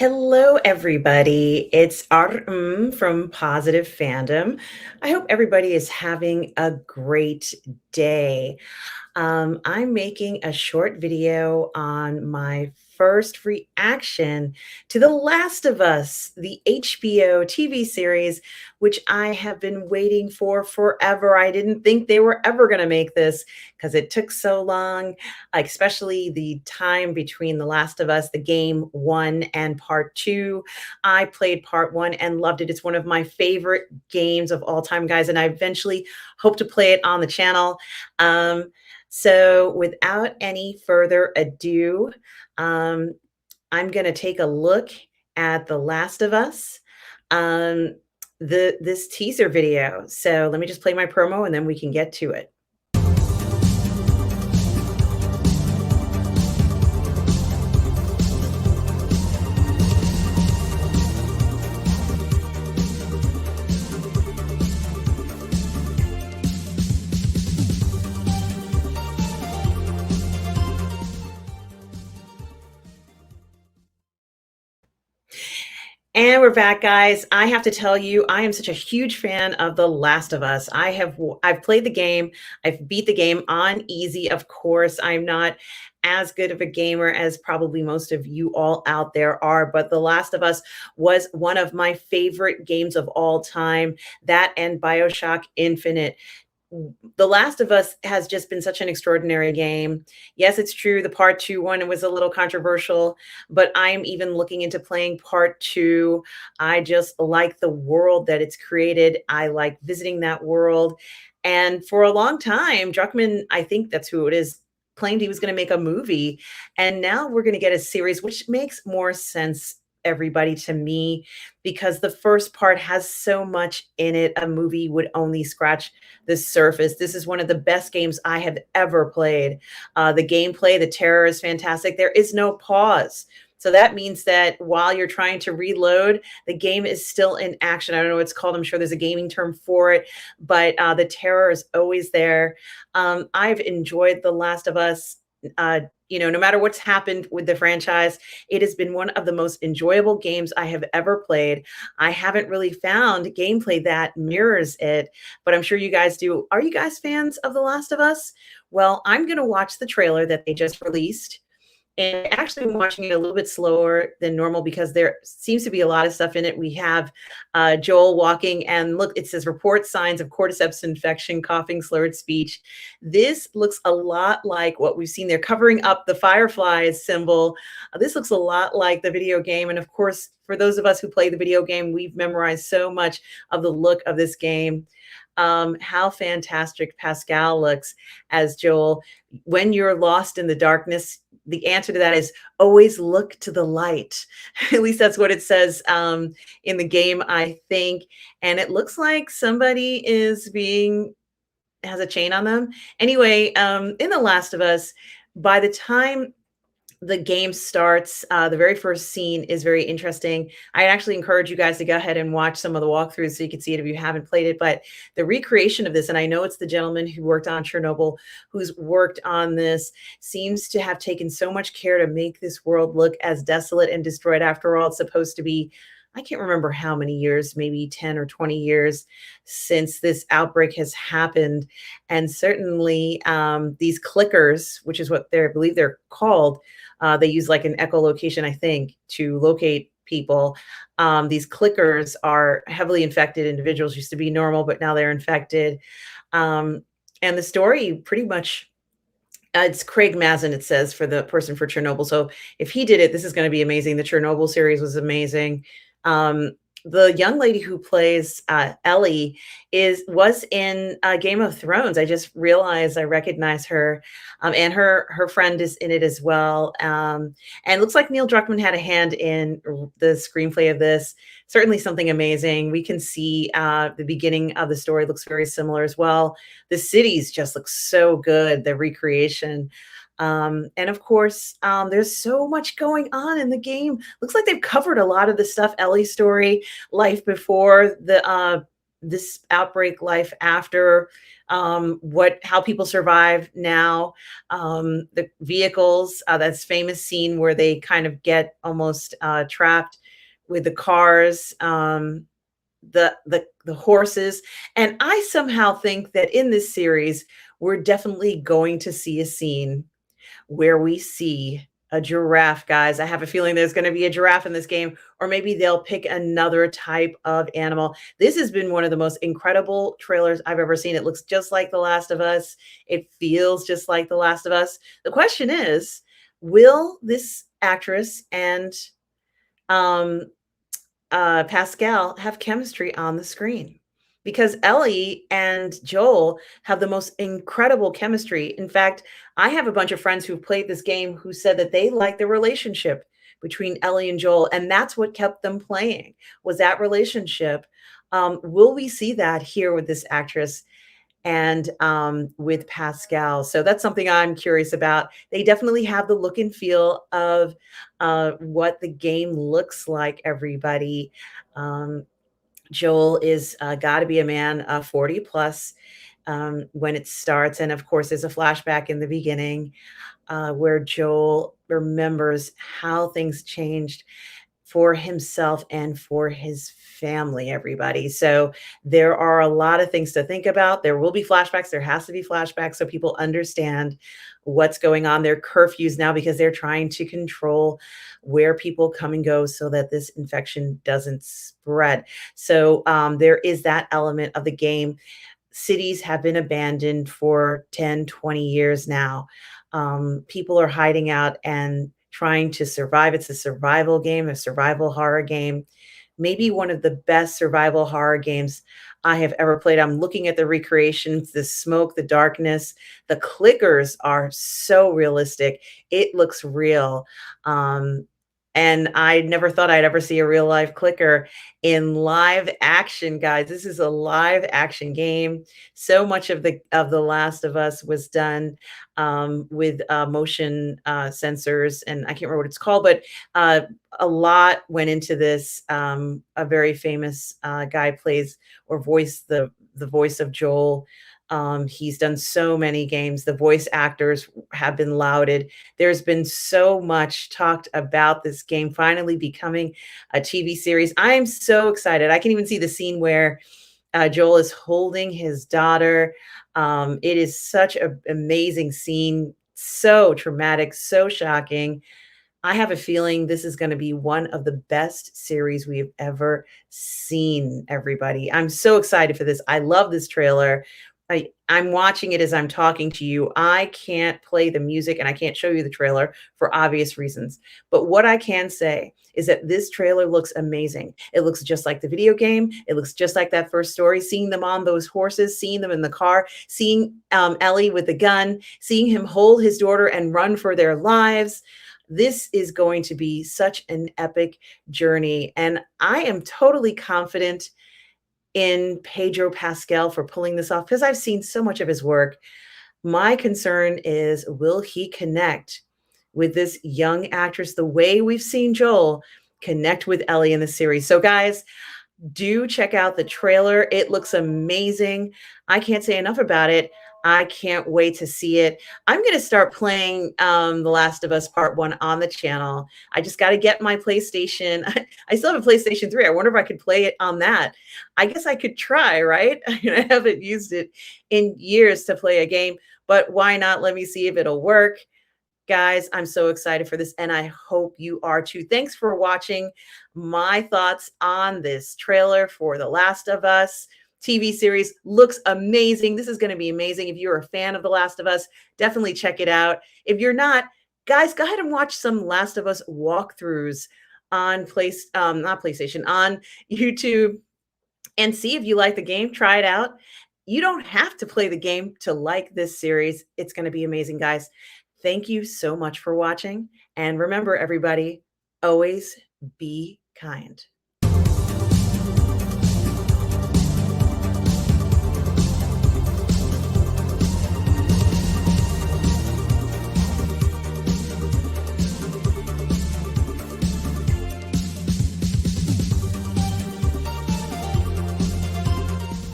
Hello, everybody. It's from Positive Fandom. I hope everybody is having a great day. I'm making a short video on my first reaction to The Last of Us, the HBO TV series, which I have been waiting for forever. I didn't think they were ever going to make this because it took so long, like especially the time between The Last of Us, the game one and part two. I played part one and loved it. It's one of my favorite games of all time, guys, and I eventually hope to play it on the channel. So without any further ado, um, I'm going to take a look at The Last of Us, um, this teaser video. So let me just play my promo and then we can get to it. And we're back, guys. I have to tell you, I am such a huge fan of The Last of Us. I've played the game. I've beat the game on easy, of course. I'm not as good of a gamer as probably most of you all out there are, but The Last of Us was one of my favorite games of all time. That and BioShock Infinite. The Last of Us has just been such an extraordinary game. Yes, it's true. The part two one was a little controversial, but I'm even looking into playing part two. I just like the world that it's created. I like visiting that world. And for a long time, Druckmann, I think that's who it is, claimed he was going to make a movie. And now we're going to get a series, which makes more sense, everybody, to me, because the first part has so much in it. A movie would only scratch the surface. This is one of the best games I have ever played. The gameplay, the terror is fantastic. There is no pause. So that means that while you're trying to reload, the game is still in action. I don't know what it's called. I'm sure there's a gaming term for it, but the terror is always there. I've enjoyed The Last of Us. No matter what's happened with the franchise, it has been one of the most enjoyable games I have ever played. I haven't really found gameplay that mirrors it, but I'm sure you guys do. Are you guys fans of The Last of Us? Well, I'm going to watch the trailer that they just released. And actually, I'm watching it a little bit slower than normal because there seems to be a lot of stuff in it. We have Joel walking, and look, it says report signs of cordyceps infection, coughing, slurred speech. This looks a lot like what we've seen. They're covering up the fireflies symbol. This looks a lot like the video game. And of course, for those of us who play the video game, we've memorized so much of the look of this game. How fantastic Pascal looks as Joel. When you're lost in the darkness, the answer to that is always look to the light. At least that's what it says in the game, I think. And it looks like somebody has a chain on them. Anyway, in The Last of Us, by the time the game starts, the very first scene is very interesting. I actually encourage you guys to go ahead and watch some of the walkthroughs so you can see it if you haven't played it. But the recreation of this, and I know it's the gentleman who worked on Chernobyl, who's worked on this, seems to have taken so much care to make this world look as desolate and destroyed. After all, it's supposed to be, I can't remember how many years, maybe 10 or 20 years since this outbreak has happened. And certainly these clickers, which is what I believe they're called, they use like an echolocation, I think, to locate people. These clickers are heavily infected individuals. Used to be normal, but now they're infected. And the story pretty much, it's Craig Mazin, it says, for the person for Chernobyl. So if he did it, this is going to be amazing. The Chernobyl series was amazing. The young lady who plays Ellie was in Game of Thrones. I just realized I recognize her, and her friend is in it as well. And it looks like Neil Druckmann had a hand in the screenplay of this. Certainly something amazing. We can see the beginning of the story looks very similar as well. The cities just look so good. The recreation. And of course, there's so much going on in the game. Looks like they've covered a lot of the stuff, Ellie's story, life before the this outbreak life after, what how people survive now, the vehicles, that's famous scene where they kind of get almost trapped with the cars, the horses, and I somehow think that in this series we're definitely going to see a scene where we see a giraffe, guys. I have a feeling there's going to be a giraffe in this game, or maybe they'll pick another type of animal. This has been one of the most incredible trailers I've ever seen. It looks just like The Last of Us. It feels just like The Last of Us. The question is, will this actress and um, Pascal have chemistry on the screen? Because Ellie and Joel have the most incredible chemistry. In fact, I have a bunch of friends who've played this game who said that they like the relationship between Ellie and Joel, and that's what kept them playing, was that relationship. Will we see that here with this actress and with Pascal? So that's something I'm curious about. They definitely have the look and feel of what the game looks like, everybody. Um, Joel is got to be a man 40 plus when it starts. And of course, there's a flashback in the beginning where Joel remembers how things changed for himself and for his family, everybody. So there are a lot of things to think about. There will be flashbacks. There has to be flashbacks so people understand what's going on. There are curfews now because they're trying to control where people come and go so that this infection doesn't spread. So there is that element of the game. Cities have been abandoned for 10, 20 years now. People are hiding out and trying to survive. It's a survival game, a survival horror game, maybe one of the best survival horror games I have ever played. I'm looking at the recreations, the smoke, the darkness, the clickers are so realistic. It looks real. And I never thought I'd ever see a real life clicker in live action, guys. This is a live action game. So much of the Last of Us was done with motion sensors, and I can't remember what it's called, but a lot went into this. A very famous guy plays or voiced the voice of Joel. He's done so many games. The voice actors have been lauded. There's been so much talked about this game finally becoming a TV series. I am so excited. I can even see the scene where Joel is holding his daughter. It is such an amazing scene, so traumatic, so shocking. I have a feeling this is going to be one of the best series we've ever seen, everybody. I'm so excited for this. I love this trailer. I'm watching it as I'm talking to you. I can't play the music and I can't show you the trailer for obvious reasons. But what I can say is that this trailer looks amazing. It looks just like the video game. It looks just like that first story, seeing them on those horses, seeing them in the car, seeing Ellie with the gun, seeing him hold his daughter and run for their lives. This is going to be such an epic journey. And I am totally confident in Pedro Pascal for pulling this off because I've seen so much of his work. My concern is, will he connect with this young actress the way we've seen Joel connect with Ellie in the series? So, guys, do check out the trailer. It looks amazing. I can't say enough about it. I can't wait to see it. I'm going to start playing The Last of Us Part 1 on the channel. I just got to get my PlayStation. I still have a PlayStation 3. I wonder if I could play it on that. I guess I could try, right? I haven't used it in years to play a game, but why not? Let me see if it'll work. Guys, I'm so excited for this, and I hope you are too. Thanks for watching my thoughts on this trailer for The Last of Us TV series. Looks amazing. This is going to be amazing. If you're a fan of The Last of Us, definitely check it out. If you're not, guys, go ahead and watch some Last of Us walkthroughs on not PlayStation, on YouTube, and see if you like the game. Try it out. You don't have to play the game to like this series. It's going to be amazing, guys. Thank you so much for watching. And remember, everybody, always be kind.